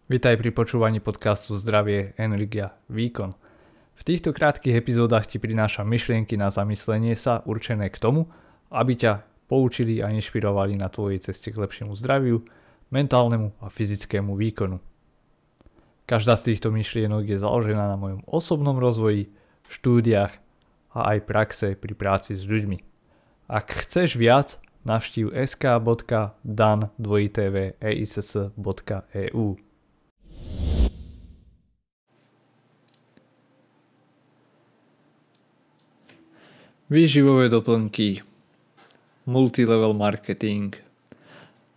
Vitaj pri počúvaní podcastu Zdravie, energia, výkon. V týchto krátkych epizódach ti prinášam myšlienky na zamyslenie sa určené k tomu, aby ťa poučili a inšpirovali na tvojej ceste k lepšiemu zdraviu, mentálnemu a fyzickému výkonu. Každá z týchto myšlienok je založená na mojom osobnom rozvoji, štúdiách a aj praxe pri práci s ľuďmi. Ak chceš viac, navštív sk.dan2tv.eiss.eu. Výživové doplnky, multilevel marketing.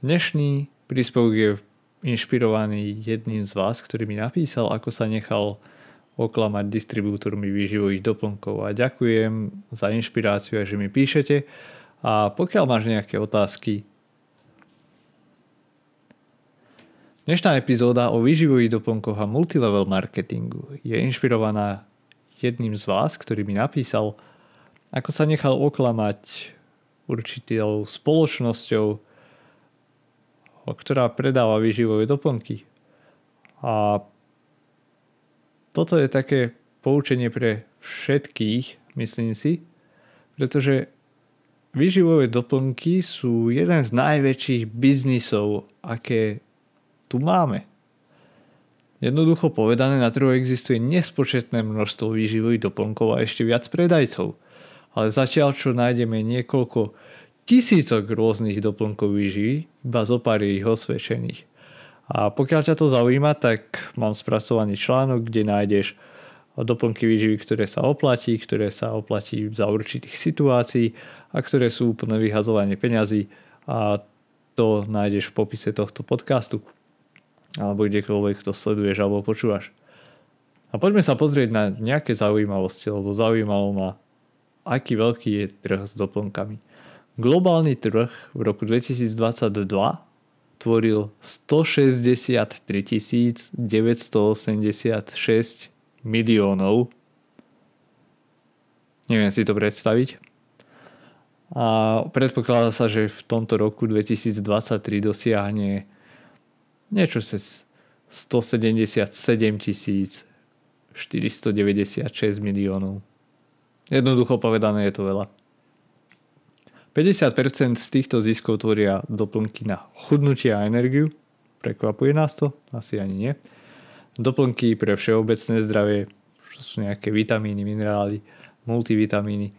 Dnešný príspevok je inšpirovaný jedným z vás, ktorý mi napísal, ako sa nechal oklamať distribútormi výživových doplnkov. A ďakujem za inšpiráciu, že mi píšete. A pokiaľ máš nejaké otázky, dnešná epizóda o výživových doplnkoch a multilevel marketingu je inšpirovaná jedným z vás, ktorý mi napísal, ako sa nechal oklamať určitou spoločnosťou, ktorá predáva výživové doplnky. A toto je také poučenie pre všetkých, myslím si, pretože výživové doplnky sú jeden z najväčších biznisov, aké tu máme. Jednoducho povedané, na trhu existuje nespočetné množstvo výživových doplnkov a ešte viac predajcov. Ale zatiaľ, čo nájdeme niekoľko tisícok rôznych doplnkov výživy, iba zo pár je ich osvedčených. A pokiaľ ťa to zaujíma, tak mám spracovaný článok, kde nájdeš doplnky výživy, ktoré sa oplatí za určitých situácií a ktoré sú úplne vyhazovanie peňazí, a to nájdeš v popise tohto podcastu alebo kdekoľvek to sleduješ alebo počúvaš. A poďme sa pozrieť na nejaké zaujímavosti, lebo zaujímalo ma, aký veľký je trh s doplnkami. Globálny trh v roku 2022 tvoril 163 986 miliónov. Neviem si to predstaviť. A predpokladá sa, že v tomto roku 2023 dosiahne niečo cez 177 496 miliónov. Jednoducho povedané je to veľa. 50% z týchto ziskov tvoria doplnky na chudnutie a energiu. Prekvapuje nás to? Asi ani nie. Doplnky pre všeobecné zdravie, čo sú nejaké vitamíny, minerály, multivitamíny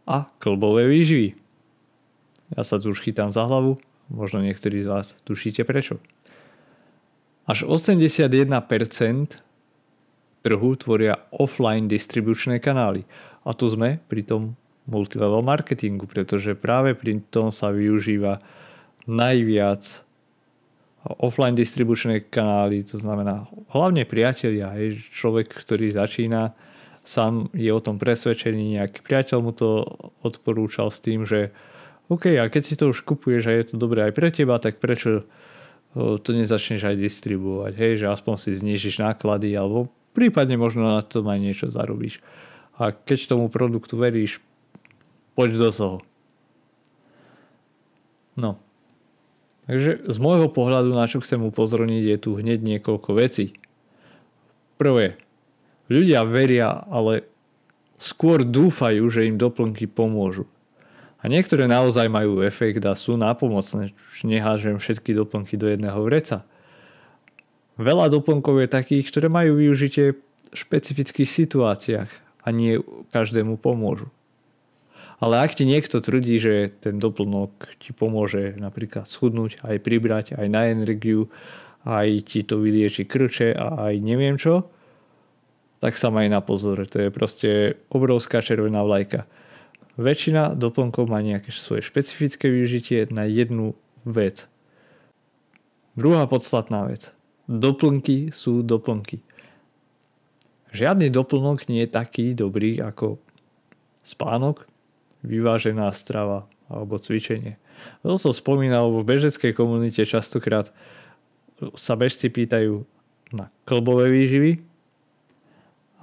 a kĺbové výživy. Ja sa tu už chytám za hlavu, možno niektorí z vás tušíte prečo. Až 81% trhu tvoria offline distribučné kanály. A tu sme pri tom multilevel marketingu, pretože práve pri tom sa využíva najviac offline distribučné kanály, to znamená hlavne priatelia. Človek, ktorý začína, sám je o tom presvedčený, nejaký priateľ mu to odporúčal s tým, že OK, a keď si to už kupuješ a je to dobré aj pre teba, tak prečo to nezačneš aj distribuovať, že aspoň si znížiš náklady alebo prípadne možno na tom aj niečo zarobíš. A keď tomu produktu veríš, poď do toho. No. Takže z môjho pohľadu, na čo chcem upozorniť, je tu hneď niekoľko vecí. Prvé, ľudia veria, ale skôr dúfajú, že im doplnky pomôžu. A niektoré naozaj majú efekt a sú nápomocné. Nehážem všetky doplnky do jedného vreca. Veľa doplnkov je takých, ktoré majú využitie v špecifických situáciách a nie každému pomôžu. Ale ak ti niekto tvrdí, že ten doplnok ti pomôže napríklad schudnúť, aj pribrať, aj na energiu, aj ti to vylieči krče a aj neviem čo, tak sa maj na pozor. To je proste obrovská červená vlajka. Väčšina doplnkov má nejaké svoje špecifické využitie na jednu vec. Druhá podstatná vec. Doplnky sú doplnky. Žiadny doplnok nie je taký dobrý ako spánok, vyvážená strava alebo cvičenie. To som spomínal, v bežeckej komunite častokrát sa bežci pýtajú na kĺbové výživy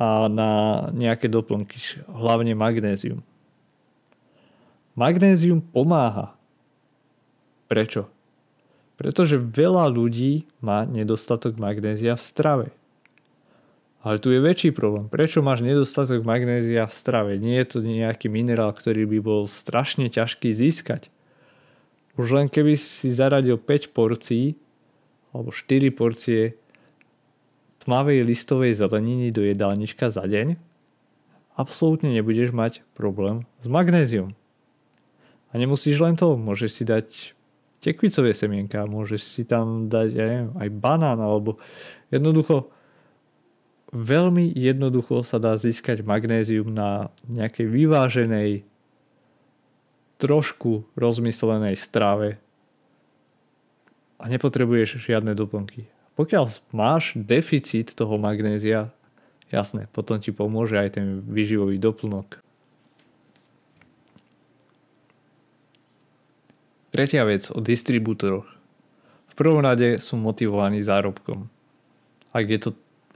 a na nejaké doplnky, hlavne magnézium. Magnézium pomáha. Prečo? Pretože veľa ľudí má nedostatok magnézia v strave. Ale tu je väčší problém. Prečo máš nedostatok magnézia v strave? Nie je to nejaký minerál, ktorý by bol strašne ťažký získať. Už len keby si zaradil 5 porcií alebo 4 porcie tmavej listovej zeleniny do jedálnička za deň, absolútne nebudeš mať problém s magnéziom. A nemusíš len to, môžeš si dať tekvicové semienka, môžeš si tam dať aj banán, alebo veľmi jednoducho sa dá získať magnézium na nejakej vyváženej, trošku rozmyslenej strave a nepotrebuješ žiadne doplnky. Pokiaľ máš deficit toho magnézia, jasné, potom ti pomôže aj ten výživový doplnok. Tretia vec o distribútoroch. V prvom rade sú motivovaní zárobkom. Ak je to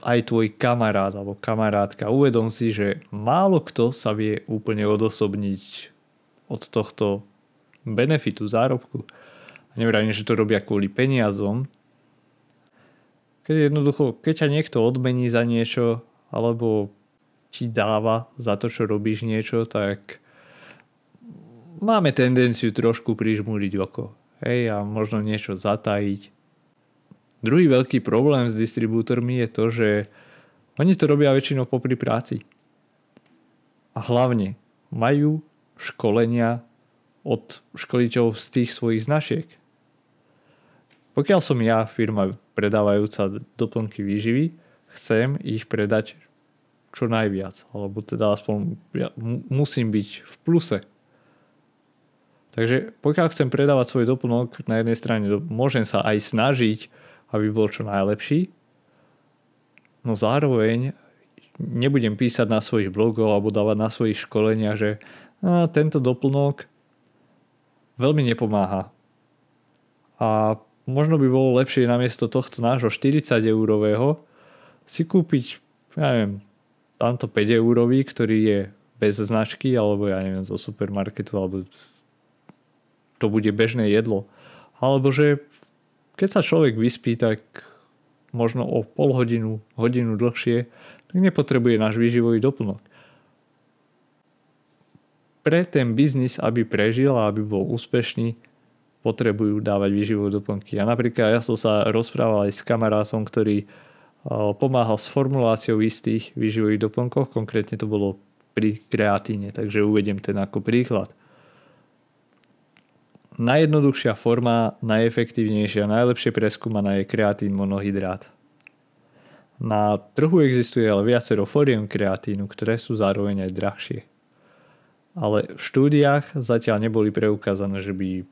aj tvoj kamarát alebo kamarátka, uvedom si, že málo kto sa vie úplne odosobniť od tohto benefitu, zárobku. A nevravím, že to robia kvôli peniazom. Keď ťa niekto odmení za niečo alebo ti dáva za to, čo robíš niečo, tak máme tendenciu trošku prižmúriť oko. Hej, a možno niečo zatajiť. Druhý veľký problém s distribútormi je to, že oni to robia väčšinou popri práci. A hlavne majú školenia od školiteľov z tých svojich značiek. Pokiaľ som ja firma predávajúca doplnky výživy, chcem ich predať čo najviac. Alebo teda aspoň ja musím byť v pluse. Takže pokiaľ chcem predávať svoj doplnok, na jednej strane môžem sa aj snažiť, aby bol čo najlepší, no zároveň nebudem písať na svojich blogoch alebo dávať na svojich školeniach, že tento doplnok veľmi nepomáha. A možno by bolo lepšie namiesto tohto nášho 40-eurového si kúpiť, tamto 5-eurový, ktorý je bez značky, alebo zo supermarketu, alebo to bude bežné jedlo. Alebo že keď sa človek vyspí, tak možno o pol hodinu dlhšie, tak nepotrebuje náš výživový doplnok. Pre ten biznis, aby prežil a aby bol úspešný, potrebujú dávať výživové doplnky. A napríklad ja som sa rozprával aj s kamarátom, ktorý pomáhal s formuláciou istých výživových doplnkov, konkrétne to bolo pri kreatíne, takže uvediem ten ako príklad. Najjednoduchšia forma, najefektívnejšia, najlepšie preskúmaná je kreatín monohydrát. Na trhu existuje ale viacero foriem kreatínu, ktoré sú zároveň aj drahšie. Ale v štúdiách zatiaľ neboli preukázané, že by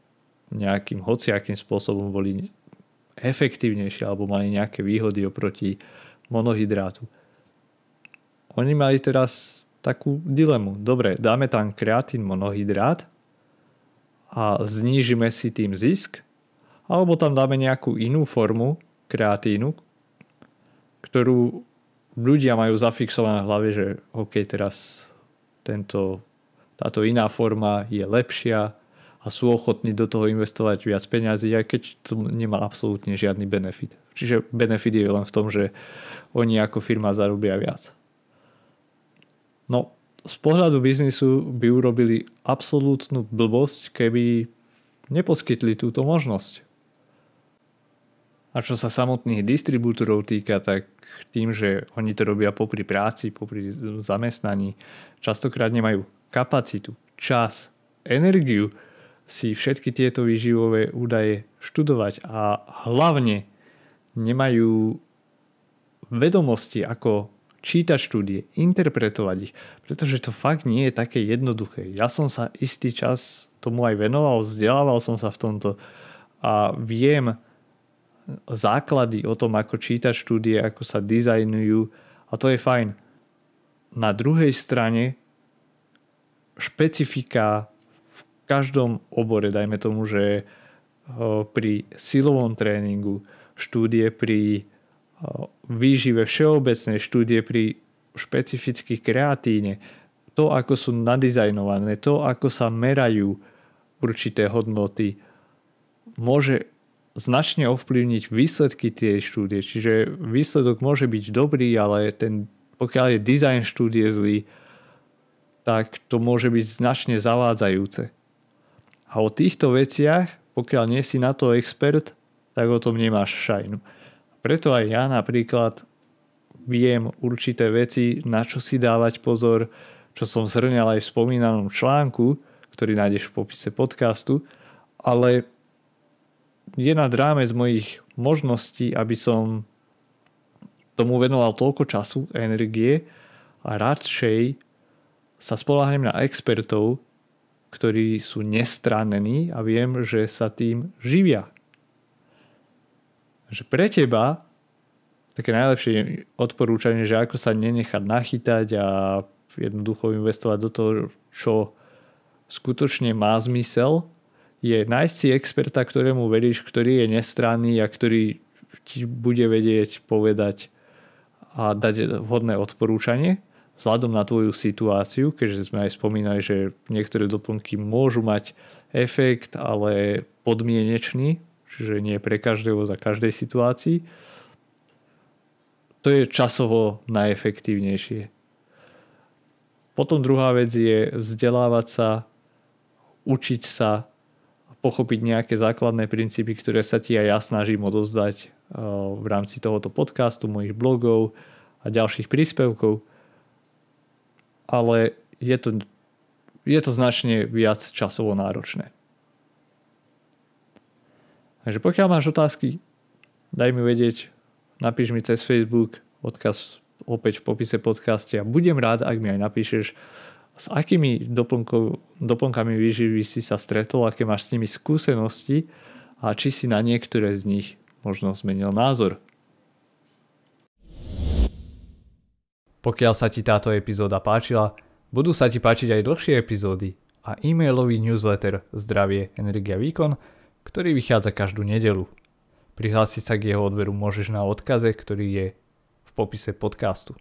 nejakým hociakým spôsobom boli efektívnejšie alebo mali nejaké výhody oproti monohydrátu. Oni mali teraz takú dilemu. Dobre, dáme tam kreatín monohydrát a znížime si tým zisk, alebo tam dáme nejakú inú formu kreatínu, ktorú ľudia majú zafixované v hlave, že OK, teraz táto iná forma je lepšia a sú ochotní do toho investovať viac peňazí, aj keď to nemá absolútne žiadny benefit. Čiže benefit je len v tom, že oni ako firma zarobia viac. No, z pohľadu biznisu by urobili absolútnu blbosť, keby neposkytli túto možnosť. A čo sa samotných distribútorov týka, tak tým, že oni to robia popri práci, popri zamestnaní, častokrát nemajú kapacitu, čas, energiu si všetky tieto výživové údaje študovať a hlavne nemajú vedomosti, ako čítať štúdie, interpretovať ich, pretože to fakt nie je také jednoduché. Ja som sa istý čas tomu aj venoval, vzdelával som sa v tomto a viem základy o tom, ako čítať štúdie, ako sa dizajnujú a to je fajn. Na druhej strane špecifika v každom obore, dajme tomu, že pri silovom tréningu, štúdie pri výžive všeobecnej, štúdie pri špecifických kreatíne, to, ako sú nadizajnované, to, ako sa merajú určité hodnoty, môže značne ovplyvniť výsledky tej štúdie. Čiže výsledok môže byť dobrý, ale pokiaľ je dizajn štúdie zlý, tak to môže byť značne zavádzajúce. A o týchto veciach, pokiaľ nie si na to expert, tak o tom nemáš šajnu. Preto aj ja napríklad viem určité veci, na čo si dávať pozor, čo som zhrňal aj v spomínanom článku, ktorý nájdeš v popise podcastu, ale je nad rámec mojich možností, aby som tomu venoval toľko času a energie a radšej sa spoľahniem na expertov, ktorí sú nestrannení a viem, že sa tým živia. Že pre teba také najlepšie odporúčanie, že ako sa nenechať nachytať a jednoducho investovať do toho, čo skutočne má zmysel, je nájsť si experta, ktorému veríš, ktorý je nestranný a ktorý ti bude vedieť povedať a dať vhodné odporúčanie vzhľadom na tvoju situáciu, keďže sme aj spomínali, že niektoré doplnky môžu mať efekt, ale podmienečný, čiže nie pre každého za každej situácii. To je časovo najefektívnejšie. Potom druhá vec je vzdelávať sa, učiť sa, pochopiť nejaké základné princípy, ktoré sa ti aj ja snažím odovzdať v rámci tohoto podcastu, mojich blogov a ďalších príspevkov. Ale je to značne viac časovo náročné. Takže pokiaľ máš otázky, daj mi vedieť, napíš mi cez Facebook, odkaz opäť v popise podcaste a budem rád, ak mi aj napíšeš, s akými doplnkami výživy si sa stretol, aké máš s nimi skúsenosti a či si na niektoré z nich možno zmenil názor. Pokiaľ sa ti táto epizóda páčila, budú sa ti páčiť aj dlhšie epizódy a e-mailový newsletter Zdravie, energia, výkon, ktorý vychádza každú nedeľu. Prihlásiť sa k jeho odberu môžeš na odkaze, ktorý je v popise podcastu.